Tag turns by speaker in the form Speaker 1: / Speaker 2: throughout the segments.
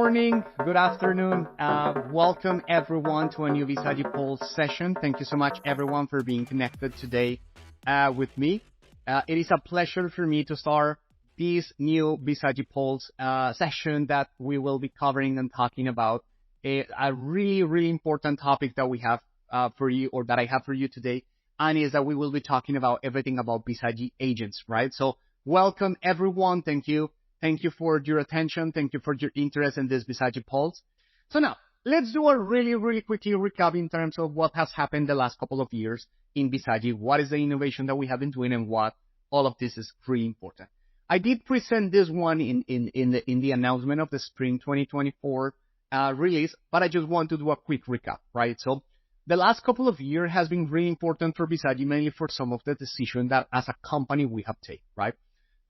Speaker 1: morning, good afternoon. Welcome everyone to a new Bizagi Pulse session. Thank you so much everyone for being connected today with me. It is a pleasure for me to start this new Bizagi Pulse session that we will be covering and talking about a really important topic that we have for you, or that I have for you today, and is that we will be talking about everything about Bizagi agents, right? So welcome everyone. Thank you. Thank you for your attention. Thank you for your interest in this Bizagi Pulse. So now, let's do a really quickly recap in terms of what has happened the last couple of years in Bizagi. What is the innovation that we have been doing, and what all of this is really important. I did present this one in the announcement of the Spring 2024 release, but I just want to do a quick recap, right? So the last couple of years has been really important for Bizagi, mainly for some of the decisions that as a company we have taken, right?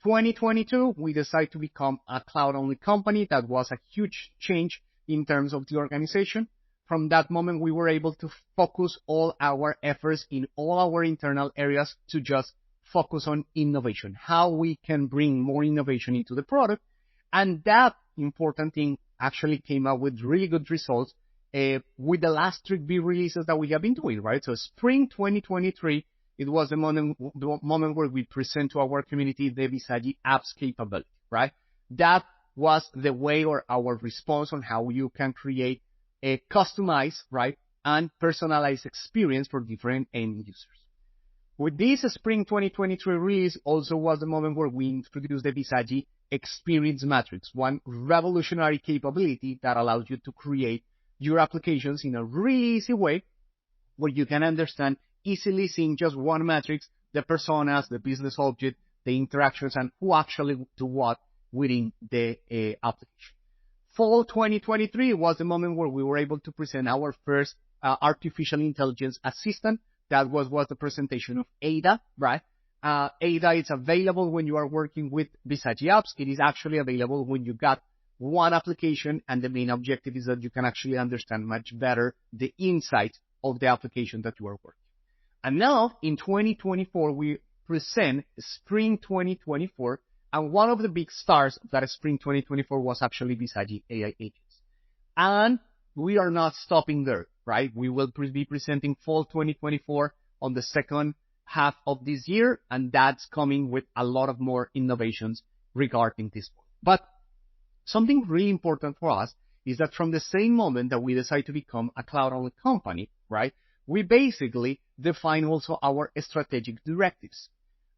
Speaker 1: 2022, we decided to become a cloud-only company. That was a huge change in terms of the organization. From that moment, we were able to focus all our efforts in all our internal areas to just focus on innovation, how we can bring more innovation into the product. And that important thing actually came out with really good results with the last 3 big releases that we have been doing, right? So Spring 2023, it was the moment where we present to our community the Bizagi apps capability, right? That was the way, or our response on how you can create a customized, right, and personalized experience for different end users. With this Spring 2023 release also was the moment where we introduced the Bizagi Experience Matrix, one revolutionary capability that allows you to create your applications in a really easy way, where you can understand easily, seeing just one matrix, the personas, the business object, the interactions, and who actually do what within the application. Fall 2023 was the moment where we were able to present our first artificial intelligence assistant. That was the presentation of Ada, right? Ada is available when you are working with Bizagi apps. It is actually available when you got one application, and the main objective is that you can actually understand much better the insights of the application that you are working. And now, in 2024, we present Spring 2024, and one of the big stars of that Spring 2024 was actually Bizagi AI Agents. And we are not stopping there, right? We will be presenting Fall 2024 on the second half of this year, and that's coming with a lot of more innovations regarding this one. But something really important for us is that from the same moment that we decide to become a cloud-only company, right, we basically define also our strategic directives.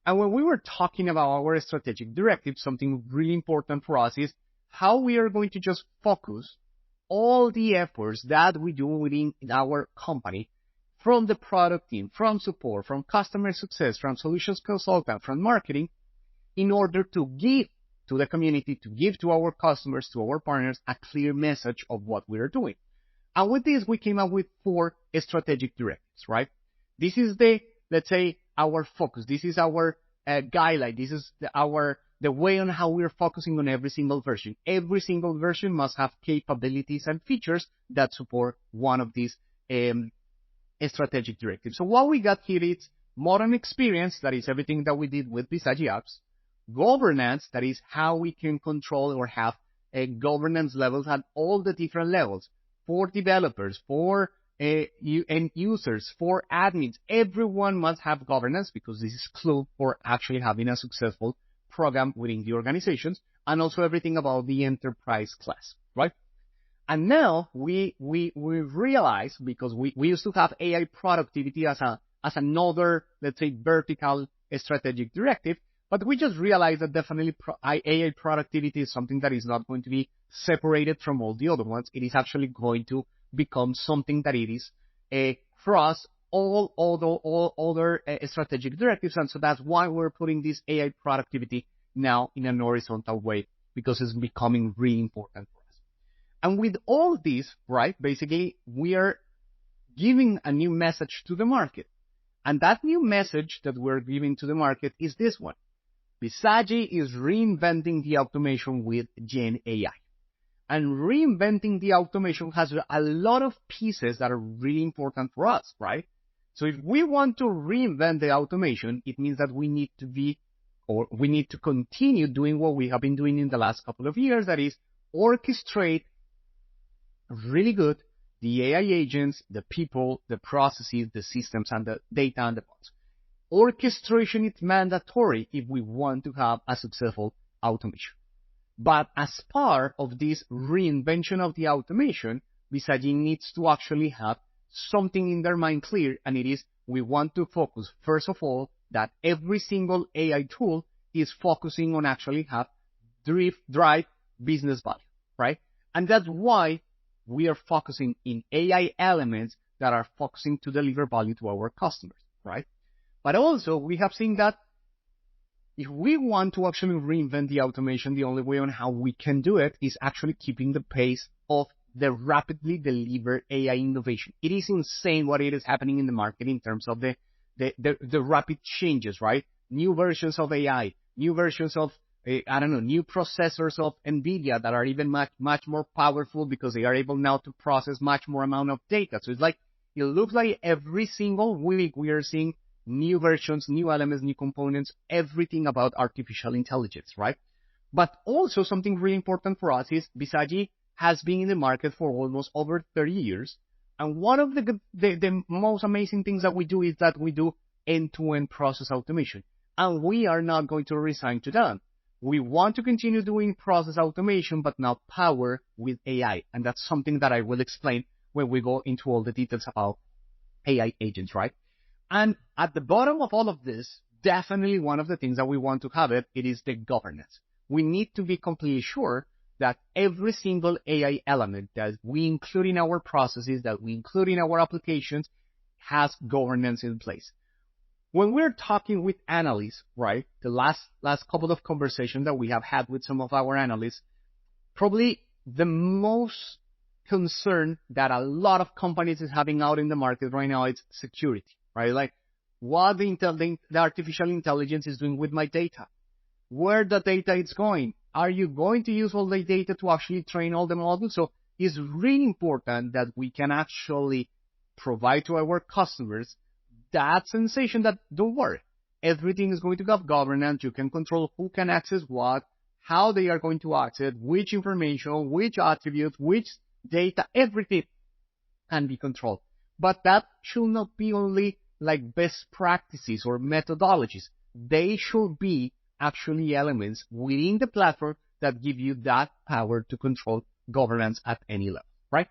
Speaker 1: And when we were talking about our strategic directives, something really important for us is how we are going to just focus all the efforts that we do within our company, from the product team, from support, from customer success, from solutions consultant, from marketing, in order to give to the community, to give to our customers, to our partners, a clear message of what we are doing. And with this, we came up with 4 strategic directives, right? This is let's say, our focus. This is our guideline. This is the way on how we're focusing on every single version. Every single version must have capabilities and features that support one of these strategic directives. So what we got here is modern experience, that is everything that we did with Bizagi apps. Governance, that is how we can control or have governance levels at all the different levels. For developers, for end users, for admins, everyone must have governance, because this is clue for actually having a successful program within the organizations, and also everything about the enterprise class, right? And now we realize, because we used to have AI productivity as another, let's say, vertical strategic directive, but we just realized that definitely AI productivity is something that is not going to be separated from all the other ones. It is actually going to become something that it is for us all other strategic directives, and so that's why we're putting this AI productivity now in an horizontal way, because it's becoming really important for us. And with all this, right, basically we are giving a new message to the market, and that new message that we're giving to the market is this one: Bizagi is reinventing the automation with Gen AI. And reinventing the automation has a lot of pieces that are really important for us, right? So if we want to reinvent the automation, it means that we need to continue doing what we have been doing in the last couple of years, that is orchestrate really good, the AI agents, the people, the processes, the systems, and the data and the bots. Orchestration is mandatory if we want to have a successful automation. But as part of this reinvention of the automation, Bizagi needs to actually have something in their mind clear, and it is we want to focus, first of all, that every single AI tool is focusing on actually drive business value, right? And that's why we are focusing in AI elements that are focusing to deliver value to our customers, right? But also, we have seen that if we want to actually reinvent the automation, the only way on how we can do it is actually keeping the pace of the rapidly delivered AI innovation. It is insane what it is happening in the market in terms of the rapid changes, right? New versions of AI, new versions of, new processors of NVIDIA that are even much more powerful because they are able now to process much more amount of data. So it's like, it looks like every single week we are seeing new versions, new elements, new components, everything about artificial intelligence, right? But also something really important for us is Bizagi has been in the market for almost over 30 years. And one of the most amazing things that we do is that we do end-to-end process automation. And we are not going to resign to that. We want to continue doing process automation, but now power with AI. And that's something that I will explain when we go into all the details about AI agents, right? And at the bottom of all of this, definitely one of the things that we want to have it is the governance. We need to be completely sure that every single AI element that we include in our processes, that we include in our applications, has governance in place. When we're talking with analysts, right, the last couple of conversations that we have had with some of our analysts, probably the most concern that a lot of companies is having out in the market right now is security, right? Like, what the artificial intelligence is doing with my data, where the data is going. Are you going to use all the data to actually train all the models? So it's really important that we can actually provide to our customers that sensation that, don't worry, everything is going to have governance. You can control who can access what, how they are going to access, which information, which attributes, which data, everything can be controlled. But that should not be only like best practices or methodologies. They should be actually elements within the platform that give you that power to control governance at any level, right?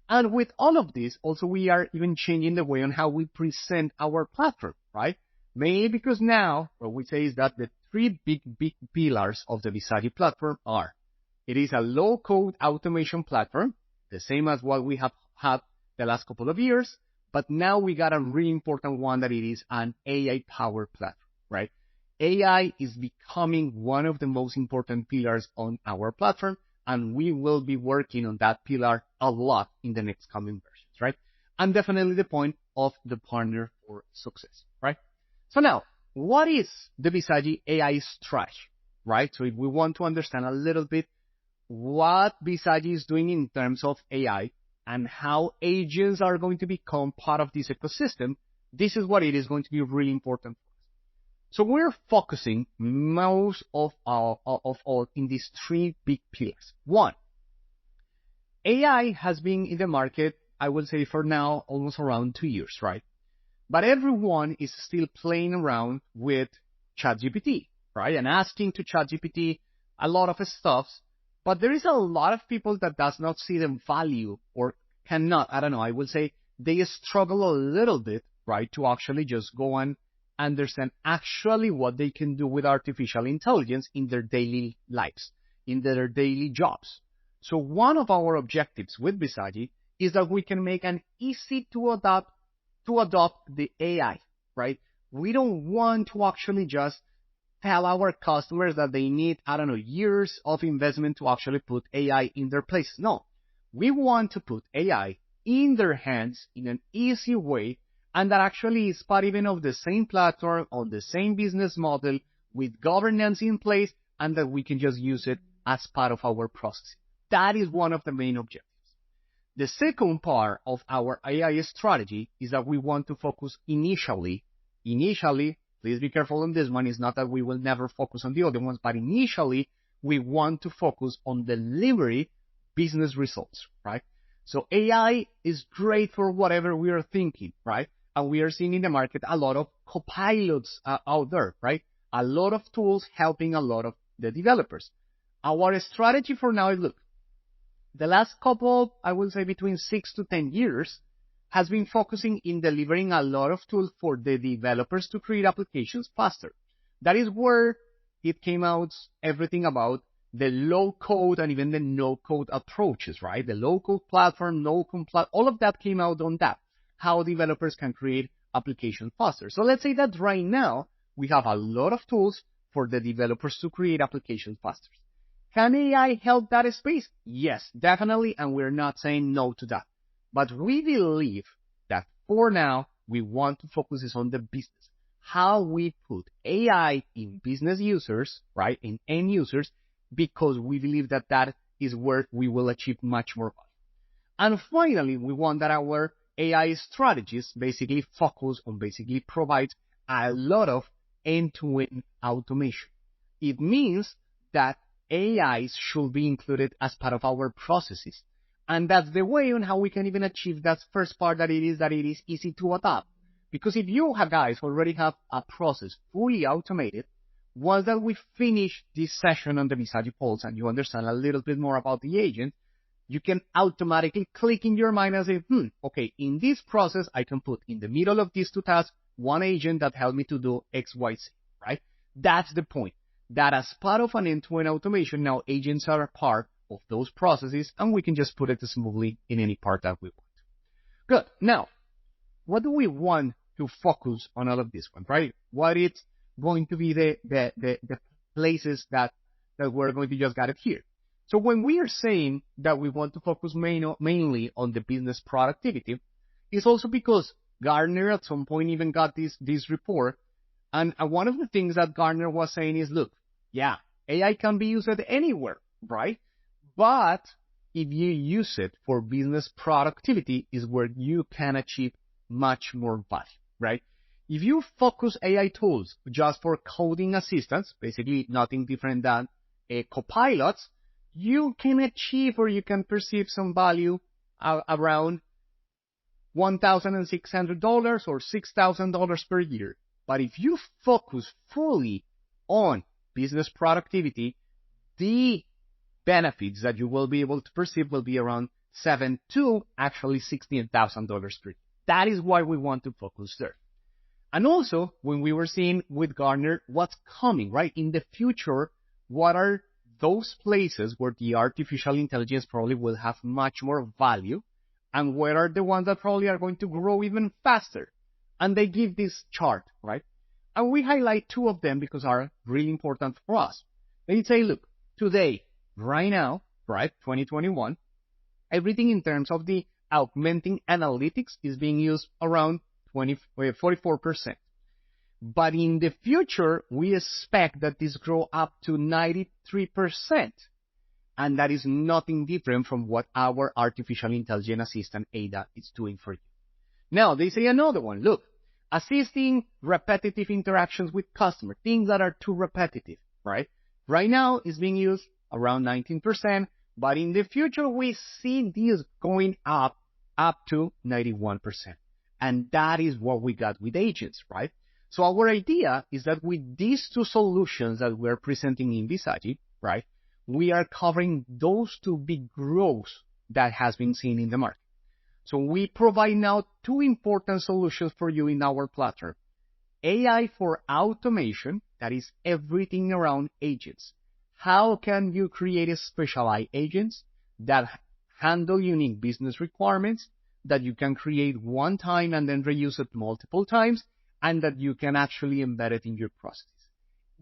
Speaker 1: And with all of this, also we are even changing the way on how we present our platform, right? Mainly because now what we say is that the three big pillars of the Bizagi platform are, it is a low-code automation platform, the same as what we have had the last couple of years, but now we got a really important one that it is an AI-powered platform, right? AI is becoming one of the most important pillars on our platform, and we will be working on that pillar a lot in the next coming versions, right? And definitely the point of the partner for success, right? So now, what is the Bizagi AI strategy, right? So if we want to understand a little bit what Bizagi is doing in terms of AI and how agents are going to become part of this ecosystem, this is what it is going to be really important. So we're focusing most of all in these three big pillars. One, AI has been in the market, I would say for now, almost around 2 years, right? But everyone is still playing around with ChatGPT, right? And asking to ChatGPT a lot of stuff. But there is a lot of people that does not see the value or cannot, I would say they struggle a little bit, right? To actually just go and understand actually what they can do with artificial intelligence in their daily lives, in their daily jobs. So one of our objectives with Bizagi is that we can make an easy to adopt the AI, right? We don't want to actually just tell our customers that they need, years of investment to actually put AI in their place. No, we want to put AI in their hands in an easy way, and that actually is part even of the same platform, on the same business model, with governance in place, and that we can just use it as part of our process. That is one of the main objectives. The second part of our AI strategy is that we want to focus initially, please be careful on this one, it's not that we will never focus on the other ones, but initially, we want to focus on delivery business results, right? So AI is great for whatever we are thinking, right? And we are seeing in the market a lot of copilots out there, right? A lot of tools helping a lot of the developers. Our strategy for now is, look, the last couple, I will say between 6 to 10 years, has been focusing in delivering a lot of tools for the developers to create applications faster. That is where it came out everything about the low code and even the no code approaches, right? The low code platform, no code all of that came out on that, how developers can create applications faster. So let's say that right now we have a lot of tools for the developers to create applications faster. Can AI help that space? Yes, definitely, and we're not saying no to that. But we believe that for now, we want to focus on the business. How we put AI in business users, right, in end users, because we believe that that is where we will achieve much more value. And finally, we want that our AI strategies basically focus on basically provide a lot of end-to-end automation. It means that AIs should be included as part of our processes. And that's the way on how we can even achieve that first part, that it is easy to adapt. Because if you guys already have a process fully automated, once that we finish this session on the Bizagi Pulse and you understand a little bit more about the agent, you can automatically click in your mind and say, okay, in this process, I can put in the middle of these two tasks, one agent that helped me to do X, Y, Z, right? That's the point. That as part of an end-to-end automation, now agents are a part of those processes, and we can just put it smoothly in any part that we want. Good. Now, what do we want to focus on all of this one, right? What is going to be the places that we're going to just get it here? So when we are saying that we want to focus mainly on the business productivity, it's also because Gartner at some point even got this report. And one of the things that Gartner was saying is, look, yeah, AI can be used anywhere, right? But if you use it for business productivity is where you can achieve much more value, right? If you focus AI tools just for coding assistance, basically nothing different than copilots, you can achieve or you can perceive some value around $1,600 or $6,000 per year. But if you focus fully on business productivity, the benefits that you will be able to perceive will be around $7,000 to actually $16,000 per year. That is why we want to focus there. And also, when we were seeing with Gartner what's coming, right? In the future, what are those places where the artificial intelligence probably will have much more value, and where are the ones that probably are going to grow even faster? And they give this chart, right? And we highlight two of them because are really important for us. They say, look, today, right now, right, 2021, everything in terms of the augmenting analytics is being used around 44%. But in the future, we expect that this grow up to 93%. And that is nothing different from what our artificial intelligence assistant, Ada, is doing for you. Now, they say another one. Look, assisting repetitive interactions with customers, things that are too repetitive, right? Right now, it's being used around 19%, but in the future, we see this going up to 91%. And that is what we got with agents, right? So our idea is that with these two solutions that we're presenting in Bizagi, right, we are covering those two big growths that has been seen in the market. So we provide now two important solutions for you in our platform. AI for automation, that is everything around agents. How can you create specialized agents that handle unique business requirements, that you can create one time and then reuse it multiple times, and that you can actually embed it in your processes?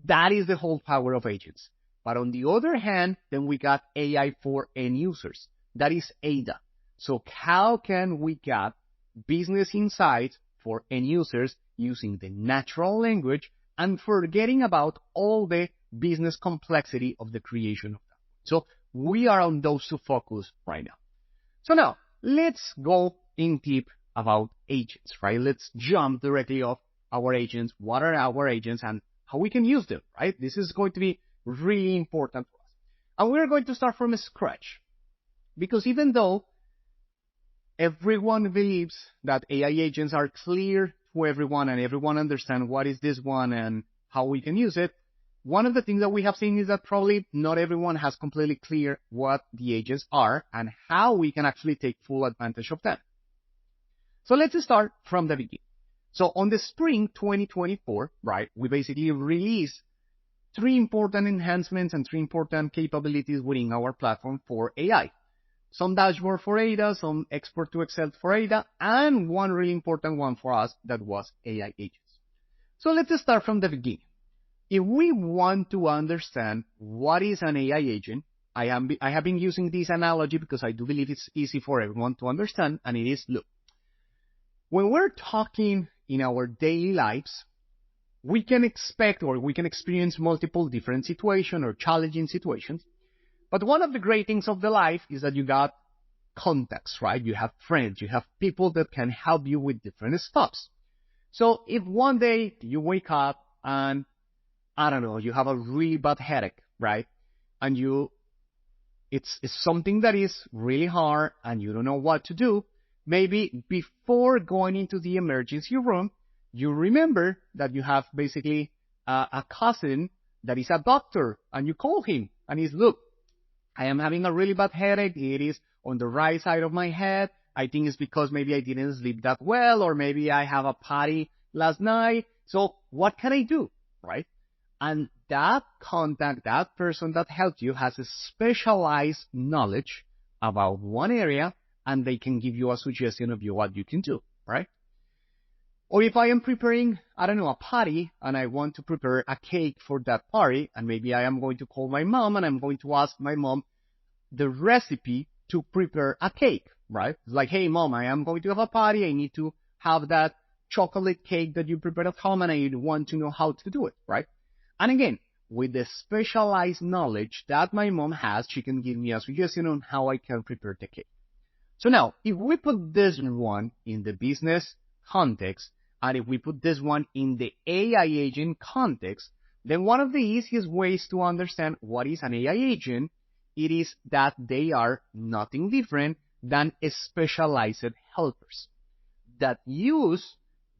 Speaker 1: That is the whole power of agents. But on the other hand, then we got AI for end users. That is Ada. So how can we get business insights for end users using the natural language and forgetting about all the business complexity of the creation of that? So we are on those two focus right now. So now let's go in deep about agents, right? Let's jump directly off our agents. What are our agents and how we can use them, right? This is going to be really important for us. And we're going to start from scratch, because even though everyone believes that AI agents are clear to everyone and everyone understands what is this one and how we can use it. One of the things that we have seen is that probably not everyone has completely clear what the agents are and how we can actually take full advantage of them. So let's start from the beginning. So on the spring 2024, right, we basically released 3 important enhancements and 3 important capabilities within our platform for AI. Some dashboard for ADA, some export to Excel for ADA, and one really important one for us that was AI agents. So let's start from the beginning. If we want to understand what is an AI agent, I have been using this analogy because I do believe it's easy for everyone to understand, and it is, look, when we're talking in our daily lives, we can expect or we can experience multiple different situations or challenging situations. But one of the great things of the life is that you got contacts, right? You have friends, you have people that can help you with different stuffs. So if one day you wake up and, I don't know, you have a really bad headache, right? And it's something that is really hard and you don't know what to do, maybe before going into the emergency room, you remember that you have basically a cousin that is a doctor, and you call him and he's, look, I am having a really bad headache. It is on the right side of my head. I think it's because maybe I didn't sleep that well, or maybe I have a party last night. So what can I do, right? And that contact, that person that helped you has a specialized knowledge about one area, and they can give you a suggestion of what you can do, right? Or if I am preparing, I don't know, a party, and I want to prepare a cake for that party, and maybe I am going to call my mom, and I'm going to ask my mom the recipe to prepare a cake, right? It's like, hey, mom, I am going to have a party. I need to have that chocolate cake that you prepared at home, and I want to know how to do it, right? And again, with the specialized knowledge that my mom has, she can give me a suggestion on how I can prepare the cake. So now, if we put this one in the business context, and if we put this one in the AI agent context, then one of the easiest ways to understand what is an AI agent, it is that they are nothing different than specialized helpers that use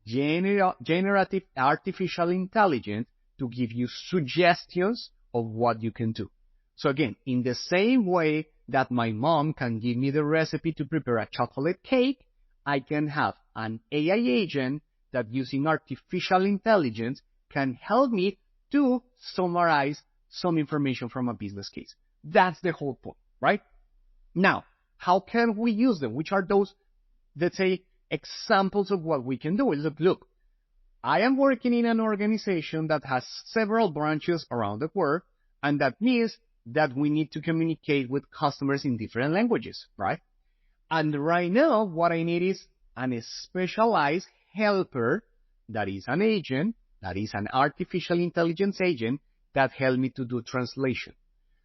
Speaker 1: generative artificial intelligence to give you suggestions of what you can do. So again, in the same way that my mom can give me the recipe to prepare a chocolate cake, I can have an AI agent that using artificial intelligence can help me to summarize some information from a business case. That's the whole point, right? Now, how can we use them? Which are those, let's say, examples of what we can do? Look, I am working in an organization that has several branches around the world, and that means that we need to communicate with customers in different languages, right? And right now, what I need is a specialized helper that is an agent, that is an artificial intelligence agent that helps me to do translation.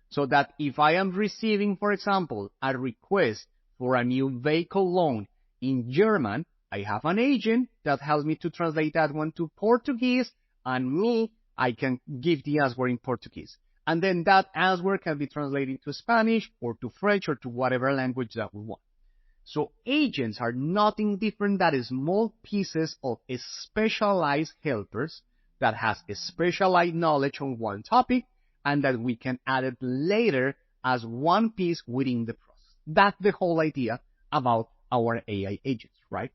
Speaker 1: So that if I am receiving, for example, a request for a new vehicle loan in German, I have an agent that helps me to translate that one to Portuguese, and I can give the answer in Portuguese. And then that answer can be translated to Spanish or to French or to whatever language that we want. So agents are nothing different than small pieces of specialized helpers that has a specialized knowledge on one topic and that we can add it later as one piece within the process. That's the whole idea about our AI agents, right?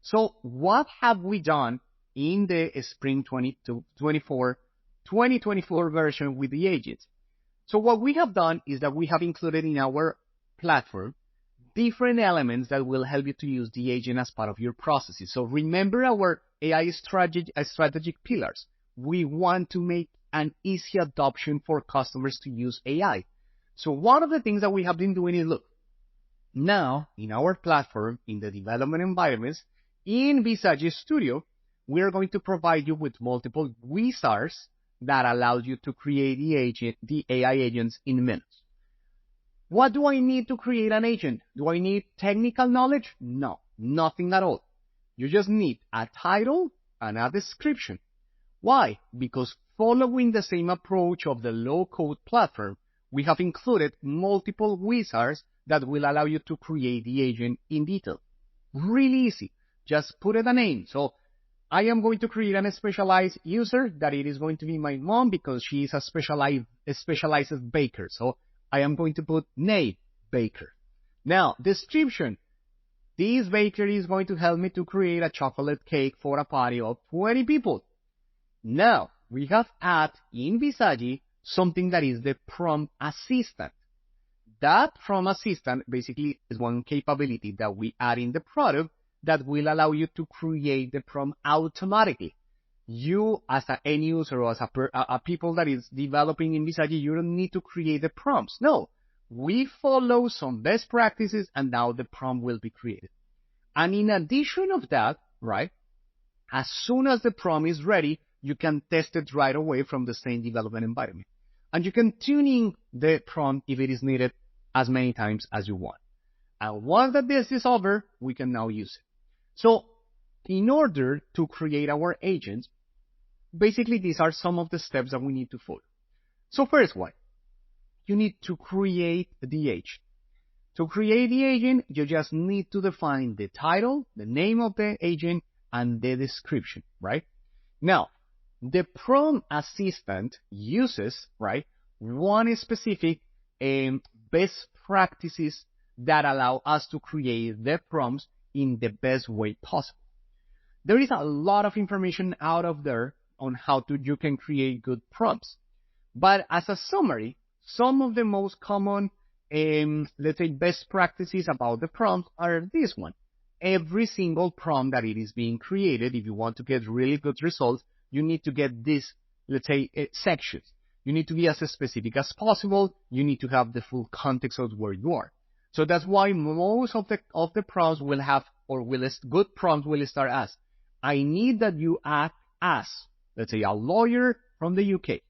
Speaker 1: So what have we done in the spring 2024 version with the agents? So what we have done is that we have included in our platform different elements that will help you to use the agent as part of your processes. So remember our AI strategic pillars. We want to make an easy adoption for customers to use AI. So one of the things that we have been doing is, look, now in our platform, in the development environments, in Bizagi Studio, we are going to provide you with multiple wizards that allow you to create the AI agents in minutes. What do I need to create an agent? Do I need technical knowledge? No, nothing at all. You just need a title and a description. Why? Because following the same approach of the low-code platform, we have included multiple wizards that will allow you to create the agent in detail. Really easy. Just put it a name. So I am going to create a specialized user that it is going to be my mom because she is a specialized baker. So I am going to put name baker. Now, description. This bakery is going to help me to create a chocolate cake for a party of 20 people. Now, we have added in Bizagi something that is the prompt assistant. That prompt assistant basically is one capability that we add in the product that will allow you to create the prompt automatically. You, as an end user or as a people that is developing in Bizagi, you don't need to create the prompts. No. We follow some best practices and now the prompt will be created. And in addition of that, right, as soon as the prompt is ready, you can test it right away from the same development environment. And you can tune in the prompt if it is needed as many times as you want. And once that this is over, we can now use it. So in order to create our agents, basically these are some of the steps that we need to follow. So first one, you need to create the agent. To create the agent, you just need to define the title, the name of the agent, and the description, right? Now, the prompt assistant uses, right, one specific best practices that allow us to create the prompts in the best way possible. There is a lot of information out of there on how you can create good prompts. But as a summary, some of the most common, let's say, best practices about the prompt are this one. Every single prompt that it is being created, if you want to get really good results, you need to get this, let's say, sections. You need to be as specific as possible. You need to have the full context of where you are. So that's why most of the prompts will have, or good prompts will start as, I need that you act as, let's say, a lawyer from the UK.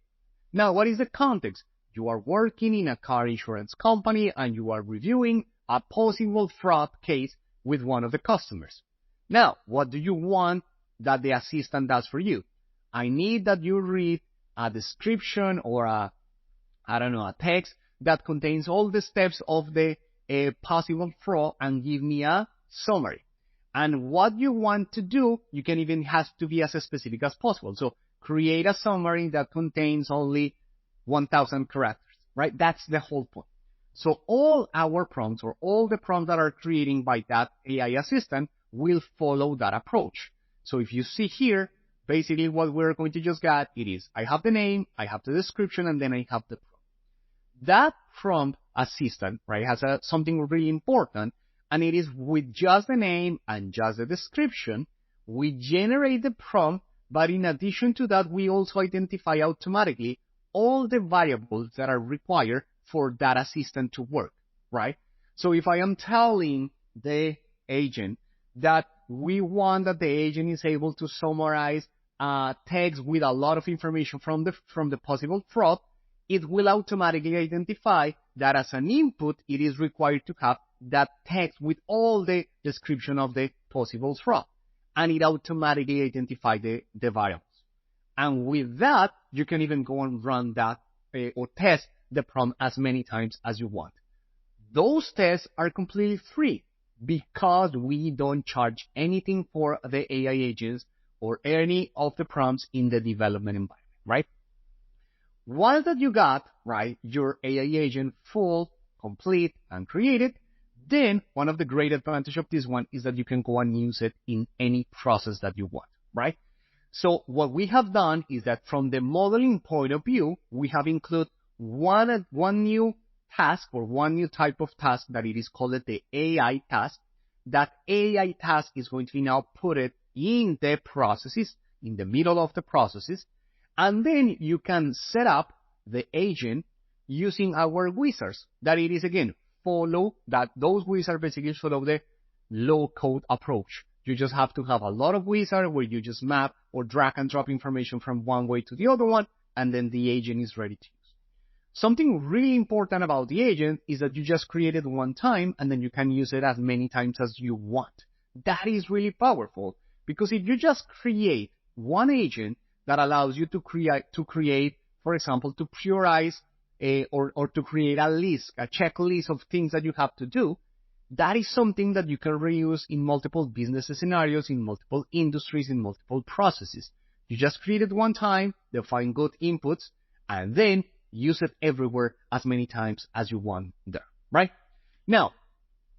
Speaker 1: Now, what is the context? You are working in a car insurance company and you are reviewing a possible fraud case with one of the customers. Now, what do you want that the assistant does for you? I need that you read a description or a text that contains all the steps of the possible fraud and give me a summary. And what you want to do, you can even have to be as specific as possible. So create a summary that contains only 1,000 characters, right? That's the whole point. So all our prompts or all the prompts that are creating by that AI assistant will follow that approach. So if you see here, basically what we're going to just get, it is, I have the name, I have the description, and then I have the prompt. That prompt assistant, right, has something really important, and it is with just the name and just the description, we generate the prompt, but in addition to that, we also identify automatically all the variables that are required for that assistant to work, right? So if I am telling the agent that we want that the agent is able to summarize text with a lot of information from the possible fraud, it will automatically identify that as an input, it is required to have that text with all the description of the possible fraud. And it automatically identifies the variables. And with that, you can even go and run that or test the prompt as many times as you want. Those tests are completely free because we don't charge anything for the AI agents or any of the prompts in the development environment, right? Once that you got, right, your AI agent full, complete, and created, then one of the great advantages of this one is that you can go and use it in any process that you want, right? So what we have done is that from the modeling point of view, we have included one new task or one new type of task that it is called the AI task. That AI task is going to be now put it in the processes, in the middle of the processes, and then you can set up the agent using our wizards. That it is again follow that those wizards basically follow the low-code approach. You just have to have a lot of wizards where you just map or drag and drop information from one way to the other one, and then the agent is ready to use. Something really important about the agent is that you just create it one time, and then you can use it as many times as you want. That is really powerful, because if you just create one agent that allows you to create, for example, to prioritize or to create a list, a checklist of things that you have to do, that is something that you can reuse in multiple business scenarios, in multiple industries, in multiple processes. You just create it one time, define good inputs, and then use it everywhere as many times as you want there, right? Now,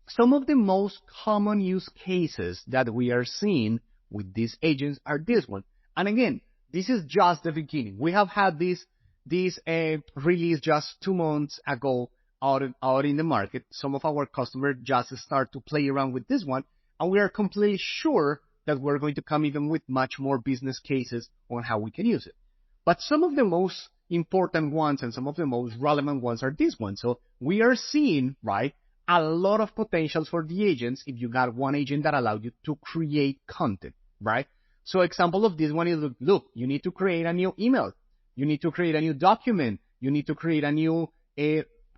Speaker 1: some of the most common use cases that we are seeing with these agents are this one. And again, this is just the beginning. We have had this release just 2 months ago out in the market. Some of our customers just start to play around with this one, and we are completely sure that we're going to come even with much more business cases on how we can use it. But some of the most important ones and some of the most relevant ones are these ones. So we are seeing, right, a lot of potentials for the agents if you got one agent that allows you to create content, right? So example of this one is, look, you need to create a new email. You need to create a new document. You need to create a new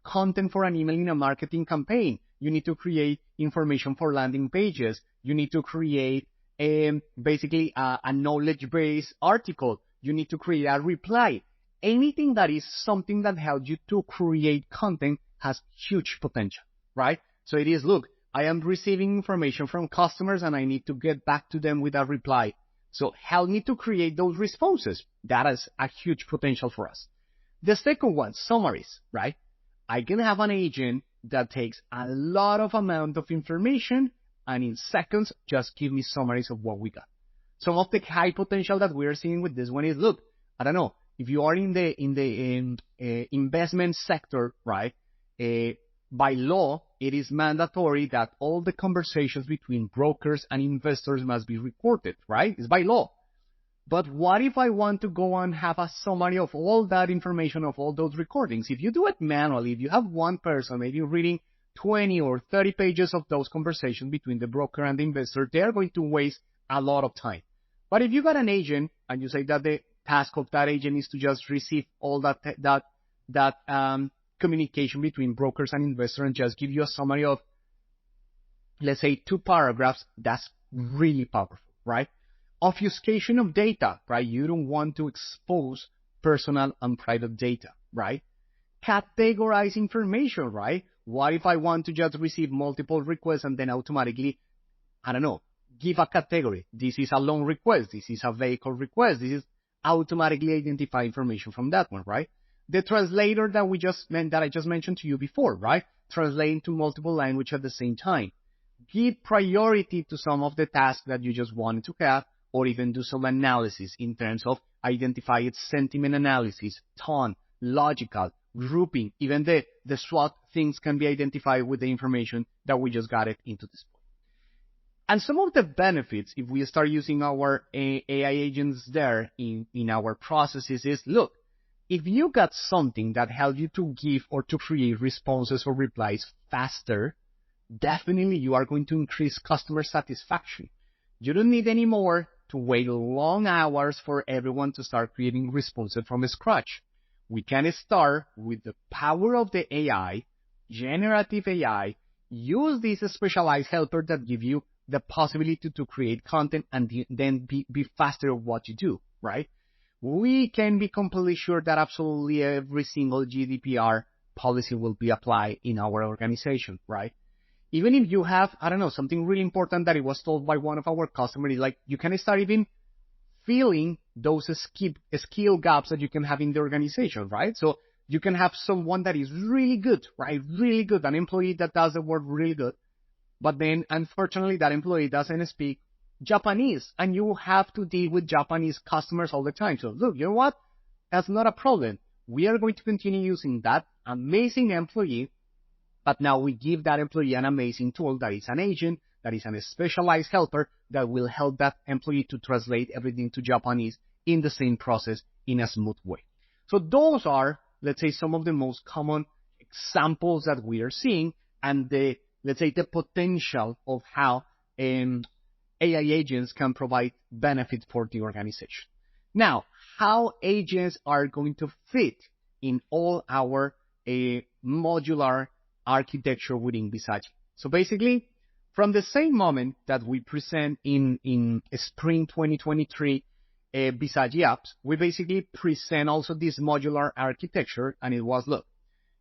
Speaker 1: content for an email in a marketing campaign. You need to create information for landing pages. You need to create basically a knowledge-based article. You need to create a reply. Anything that is something that helps you to create content has huge potential, right? So it is, look, I am receiving information from customers and I need to get back to them with a reply. So help me to create those responses. That is a huge potential for us. The second one, summaries, right? I can have an agent that takes a lot of amount of information and in seconds just give me summaries of what we got. Some of the high potential that we are seeing with this one is, look, I don't know, if you are in the investment sector, right? By law, it is mandatory that all the conversations between brokers and investors must be recorded, right? It's by law. But what if I want to go and have a summary of all that information, of all those recordings? If you do it manually, if you have one person maybe reading 20 or 30 pages of those conversations between the broker and the investor, they are going to waste a lot of time. But if you got an agent and you say that the task of that agent is to just receive all that communication between brokers and investors and just give you a summary of, let's say, 2 paragraphs, that's really powerful, right? Obfuscation of data, right? You don't want to expose personal and private data, right? Categorize information, right? What if I want to just receive multiple requests and then automatically, I don't know, give a category? This is a loan request. This is a vehicle request. This is automatically identify information from that one, right? The translator that I just mentioned to you before, right? Translating to multiple languages at the same time. Give priority to some of the tasks that you just wanted to have, or even do some analysis in terms of identify its sentiment analysis, tone, logical, grouping. Even the SWOT things can be identified with the information that we just got it into this point. And some of the benefits, if we start using our AI agents there in our processes is, look, if you got something that helps you to give or to create responses or replies faster, definitely you are going to increase customer satisfaction. You don't need anymore to wait long hours for everyone to start creating responses from scratch. We can start with the power of the AI, generative AI, use this specialized helper that give you the possibility to create content and then be faster at what you do, right? We can be completely sure that absolutely every single GDPR policy will be applied in our organization, right? Even if you have, I don't know, something really important that it was told by one of our customers, like you can start even filling those skill gaps that you can have in the organization, right? So you can have someone that is really good, right? Really good, an employee that does the work really good. But then, unfortunately, that employee doesn't speak Japanese, and you have to deal with Japanese customers all the time. So look, you know what? That's not a problem. We are going to continue using that amazing employee, but now we give that employee an amazing tool that is an agent, that is a specialized helper that will help that employee to translate everything to Japanese in the same process in a smooth way. So those are, let's say, some of the most common examples that we are seeing, and let's say the potential of how AI agents can provide benefit for the organization. Now, how agents are going to fit in all our modular architecture within Bizagi. So basically, from the same moment that we present in spring 2023 Bizagi apps, we basically present also this modular architecture, and it was, look,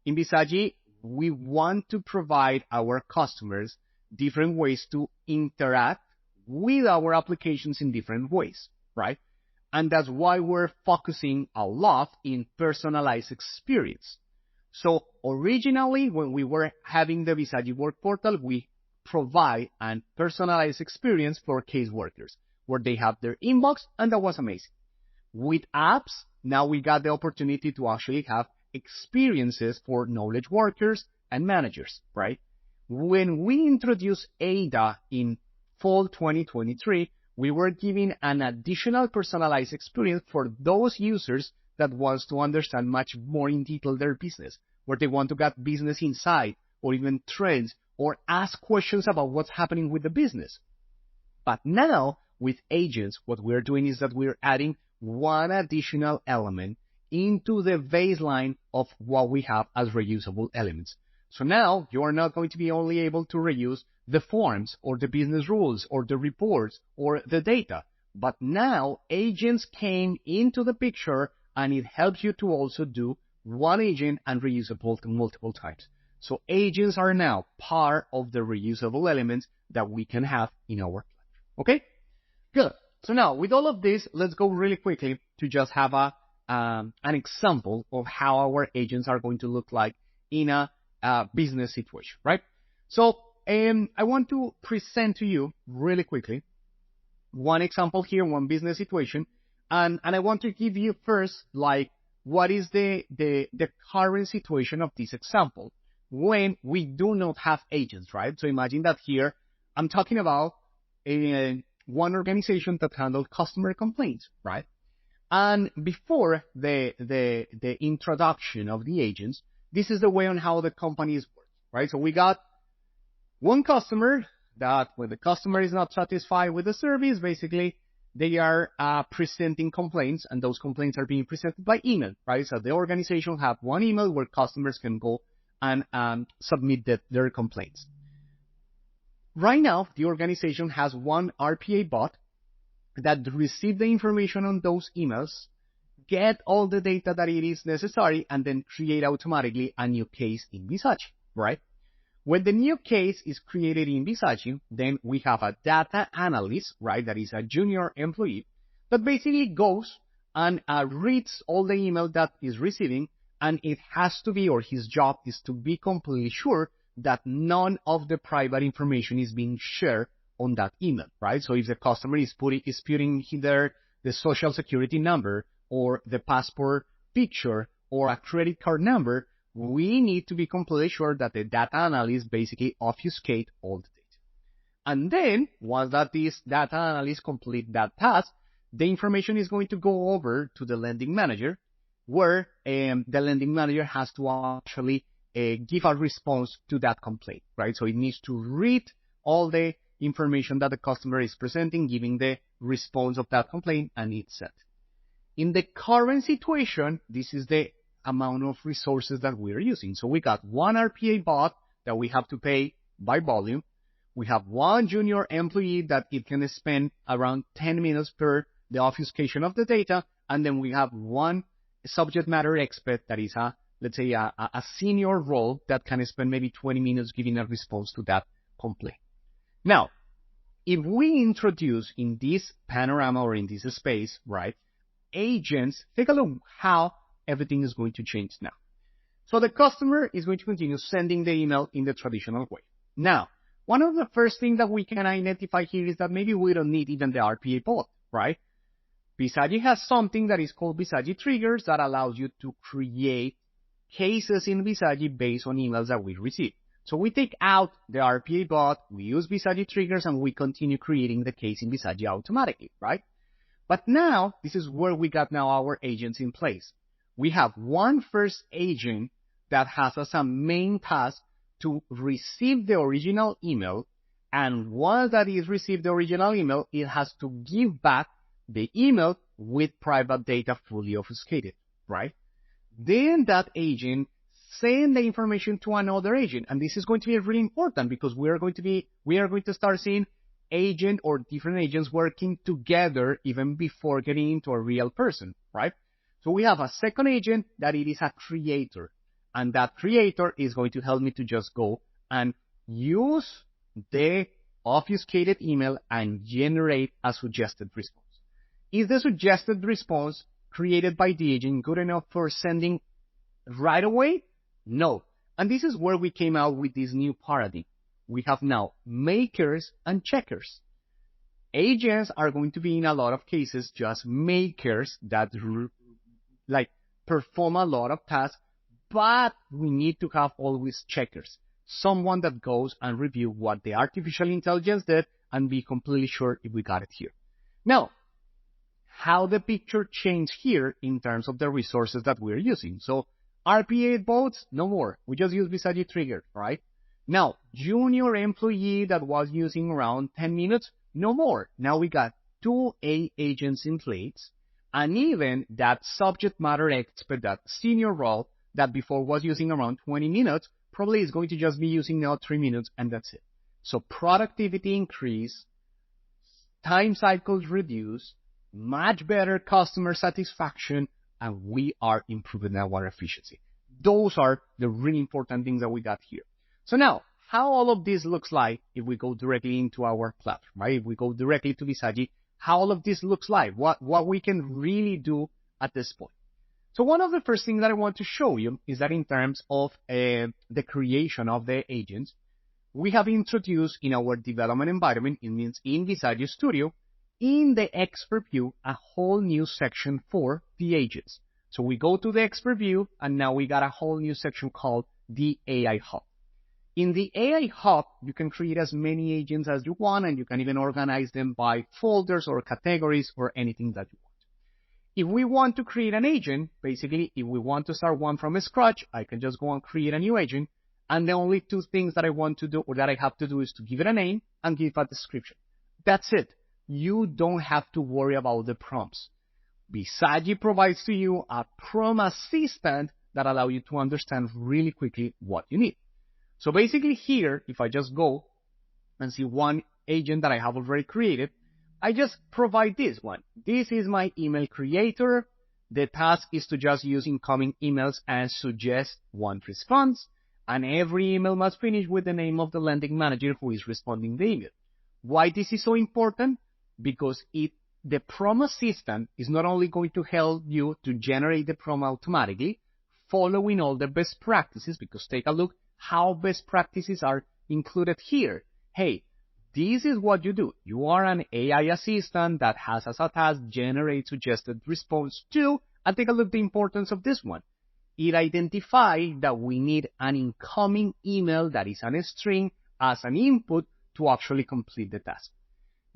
Speaker 1: in Bizagi, we want to provide our customers different ways to interact with our applications in different ways, right? And that's why we're focusing a lot in personalized experience. So originally, when we were having the Bizagi work portal, we provide a personalized experience for case workers where they have their inbox, and that was amazing. With apps, now we got the opportunity to actually have experiences for knowledge workers and managers, right? When we introduced ADA in fall 2023, we were giving an additional personalized experience for those users that wants to understand much more in detail their business, where they want to get business insight or even trends or ask questions about what's happening with the business. But now with agents, what we're doing is that we're adding one additional element into the baseline of what we have as reusable elements. So now you are not going to be only able to reuse the forms or the business rules or the reports or the data, but now agents came into the picture, and it helps you to also do one agent and reusable multiple times. So agents are now part of the reusable elements that we can have in our platform. Okay, good. So now with all of this, let's go really quickly to just have an example of how our agents are going to look like in a business situation, right? So I want to present to you really quickly one example here, one business situation, and I want to give you first like what is the current situation of this example when we do not have agents, right? So imagine that here I'm talking about one organization that handles customer complaints, right? And before the introduction of the agents, this is the way on how the companies work, right? So we got one customer that when the customer is not satisfied with the service, basically they are presenting complaints, and those complaints are being presented by email, right? So the organization have one email where customers can go and submit their complaints. Right now, the organization has one RPA bot that receives the information on those emails, get all the data that it is necessary, and then create automatically a new case in Bizagi, right? When the new case is created in Bizagi, then we have a data analyst, right, that is a junior employee, that basically goes and reads all the email that is receiving, and it has to be, or his job is to be completely sure that none of the private information is being shared on that email, right? So if the customer is putting there the social security number or the passport picture or a credit card number, we need to be completely sure that the data analyst basically obfuscate all the data. And then once that this data analyst complete that task, the information is going to go over to the lending manager, where the lending manager has to actually give a response to that complaint, right? So it needs to read all the information that the customer is presenting, giving the response of that complaint, and it's sent. In the current situation, this is the amount of resources that we're using. So we got one RPA bot that we have to pay by volume. We have one junior employee that it can spend around 10 minutes per the obfuscation of the data. And then we have one subject matter expert that is let's say a senior role that can spend maybe 20 minutes giving a response to that complaint. Now, if we introduce in this panorama or in this space, right, agents, take a look how everything is going to change now. So the customer is going to continue sending the email in the traditional way. Now, one of the first things that we can identify here is that maybe we don't need even the RPA bot, right? Bizagi has something that is called Bizagi triggers that allows you to create cases in Bizagi based on emails that we receive. So we take out the RPA bot, we use Bizagi triggers, and we continue creating the case in Bizagi automatically, right? But now, this is where we got now our agents in place. We have one first agent that has as a main task to receive the original email, and once that is received the original email, it has to give back the email with private data fully obfuscated, right? Then that agent send the information to another agent, and this is going to be really important because we are going to start seeing agent or different agents working together even before getting into a real person, right? So we have a second agent that it is a creator, and that creator is going to help me to just go and use the obfuscated email and generate a suggested response. Is the suggested response created by the agent good enough for sending right away? No. And this is where we came out with this new paradigm. We have now makers and checkers. Agents are going to be in a lot of cases just makers that perform a lot of tasks, but we need to have always checkers. Someone that goes and review what the artificial intelligence did and be completely sure if we got it here. Now, how the picture changed here in terms of the resources that we're using. So RPA bots, no more. We just use Bizagi trigger, right? Now, junior employee that was using around 10 minutes, no more. Now we got 2 AI agents in place, and even that subject matter expert, that senior role that before was using around 20 minutes, probably is going to just be using now 3 minutes, and that's it. So productivity increase, time cycles reduce, much better customer satisfaction, and we are improving our efficiency. Those are the really important things that we got here. So now, how all of this looks like if we go directly into our platform, right? If we go directly to Bizagi, how all of this looks like, what we can really do at this point. So one of the first things that I want to show you is that in terms of the creation of the agents, we have introduced in our development environment, it means in Bizagi Studio, in the expert view, a whole new section for the agents. So we go to the expert view, and now we got a whole new section called the AI Hub. In the AI Hub, you can create as many agents as you want, and you can even organize them by folders or categories or anything that you want. If we want to create an agent, basically, if we want to start one from scratch, I can just go and create a new agent, and the only 2 things that I want to do or that I have to do is to give it a name and give a description. That's it. You don't have to worry about the prompts. Bizagi provides to you a prompt assistant that allows you to understand really quickly what you need. So basically here, if I just go and see one agent that I have already created, I just provide this one. This is my email creator. The task is to just use incoming emails and suggest one response. And every email must finish with the name of the lending manager who is responding the email. Why this is so important? Because the prompt assistant is not only going to help you to generate the prompt automatically, following all the best practices, because take a look how best practices are included here. Hey, this is what you do. You are an AI assistant that has as a task generate suggested response to, and take a look at the importance of this one. It identifies that we need an incoming email that is on a string as an input to actually complete the task.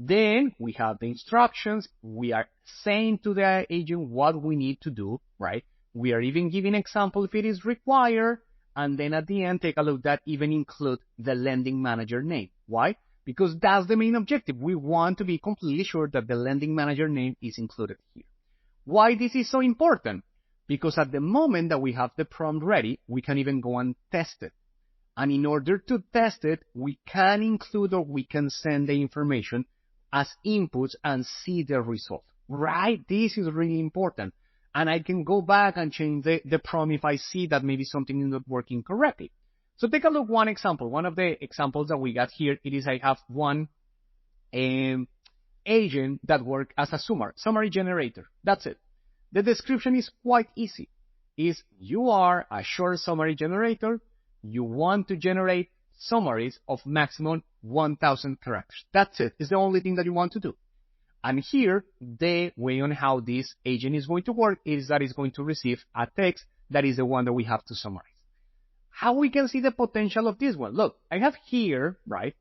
Speaker 1: Then we have the instructions. We are saying to the agent what we need to do, right? We are even giving example if it is required. And then at the end, take a look that even include the lending manager name. Why? Because that's the main objective. We want to be completely sure that the lending manager name is included here. Why this is so important? Because at the moment that we have the prompt ready, we can even go and test it. And in order to test it, we can include or we can send the information as inputs and see the result, right? This is really important. And I can go back and change the prompt if I see that maybe something is not working correctly. So take a look one example. One of the examples that we got here, it is I have one agent that works as a summary generator. That's it. The description is quite easy. You are a short summary generator. You want to generate summaries of maximum 1,000 characters. That's it. It's the only thing that you want to do. And here, the way on how this agent is going to work is that it's going to receive a text that is the one that we have to summarize. How we can see the potential of this one? Look, I have here, right,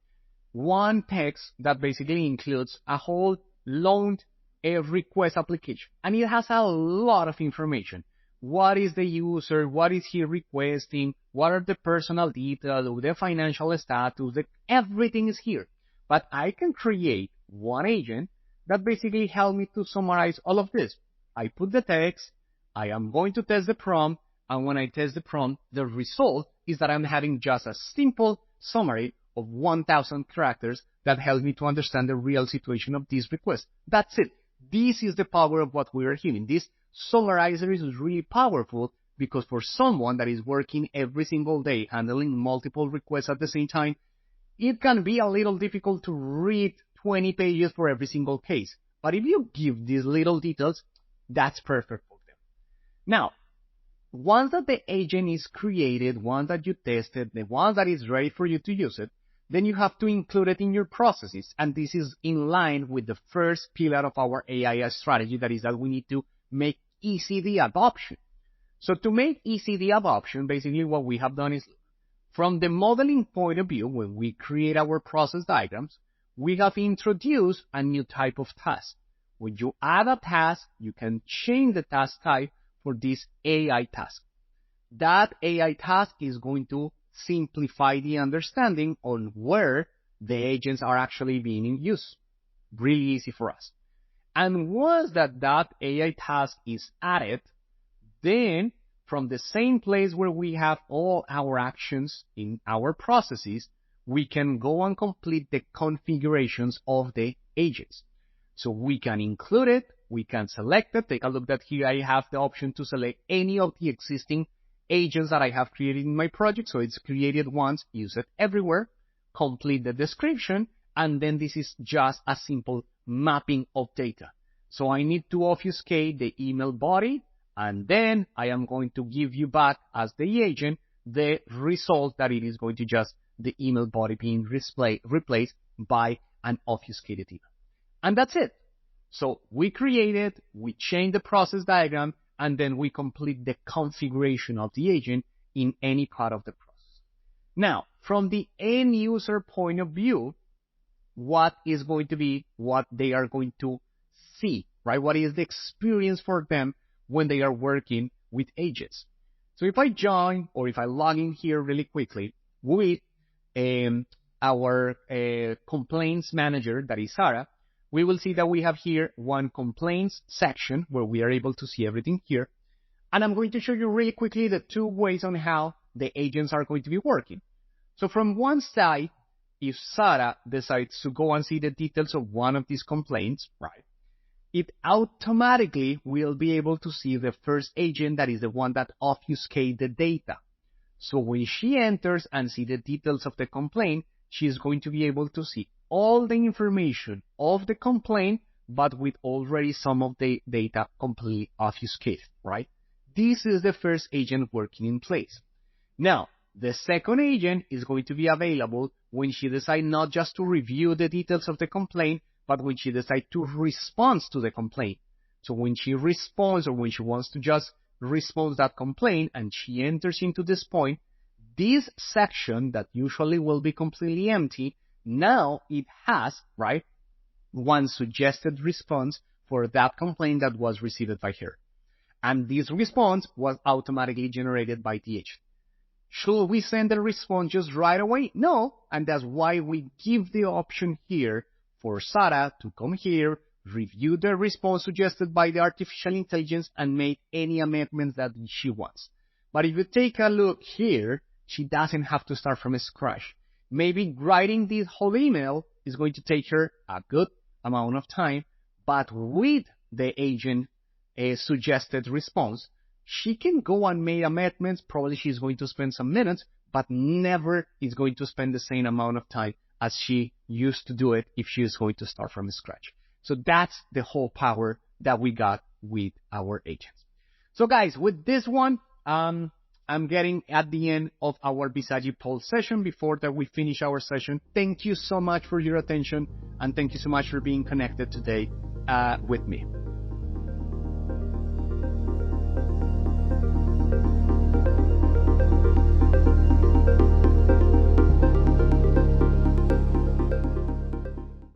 Speaker 1: one text that basically includes a whole loan request application. And it has a lot of information. What is the user? What is he requesting? What are the personal details? The financial status? Everything is here. But I can create one agent that basically helps me to summarize all of this. I put the text, I am going to test the prompt, and when I test the prompt, the result is that I'm having just a simple summary of 1,000 characters that helps me to understand the real situation of this request. That's it. This is the power of what we are hearing. This summarizer is really powerful because for someone that is working every single day handling multiple requests at the same time, it can be a little difficult to read 20 pages for every single case. But if you give these little details, that's perfect for them. Now, once that the agent is created, once that you tested, the one that is ready for you to use it, then you have to include it in your processes. And this is in line with the first pillar of our AI strategy, that is that we need to make easy the adoption. So to make easy the adoption, basically what we have done is, from the modeling point of view, when we create our process diagrams, we have introduced a new type of task. When you add a task, you can change the task type for this AI task. That AI task is going to simplify the understanding on where the agents are actually being in use. Really easy for us. And once that AI task is added, then from the same place where we have all our actions in our processes, we can go and complete the configurations of the agents. So we can include it, we can select it. Take a look that here I have the option to select any of the existing agents that I have created in my project. So it's created once, use it everywhere, complete the description, and then this is just a simple mapping of data. So I need to obfuscate the email body, and then I am going to give you back as the agent the result that it is going to just the email body being replaced by an obfuscated email. And that's it. So we created, we change the process diagram, and then we complete the configuration of the agent in any part of the process. Now, from the end user point of view, what is going to be what they are going to see, right? What is the experience for them when they are working with agents? So if I join or if I log in here really quickly with our complaints manager, that is Sarah, we will see that we have here one complaints section where we are able to see everything here. And I'm going to show you really quickly the two ways on how the agents are going to be working. So from one side, if Sarah decides to go and see the details of one of these complaints, right, it automatically will be able to see the first agent, that is the one that obfuscates the data. So when she enters and see the details of the complaint, she is going to be able to see all the information of the complaint, but with already some of the data completely obfuscated, right? This is the first agent working in place. Now, the second agent is going to be available when she decides not just to review the details of the complaint, but when she decides to respond to the complaint. So when she responds, or when she wants to just respond to that complaint and she enters into this point, this section that usually will be completely empty, now it has, right, one suggested response for that complaint that was received by her. And this response was automatically generated by the agent. Should we send the response just right away? No, and that's why we give the option here for Sarah to come here, review the response suggested by the artificial intelligence, and make any amendments that she wants. But if you take a look here, she doesn't have to start from scratch. Maybe writing this whole email is going to take her a good amount of time, but with the agent suggested response, she can go and make amendments. Probably she's going to spend some minutes, but never is going to spend the same amount of time as she used to do it if she is going to start from scratch. So that's the whole power that we got with our agents. So guys, with this one, I'm getting at the end of our Bizagi Pulse session. Before that we finish our session, thank you so much for your attention, and thank you so much for being connected today with me.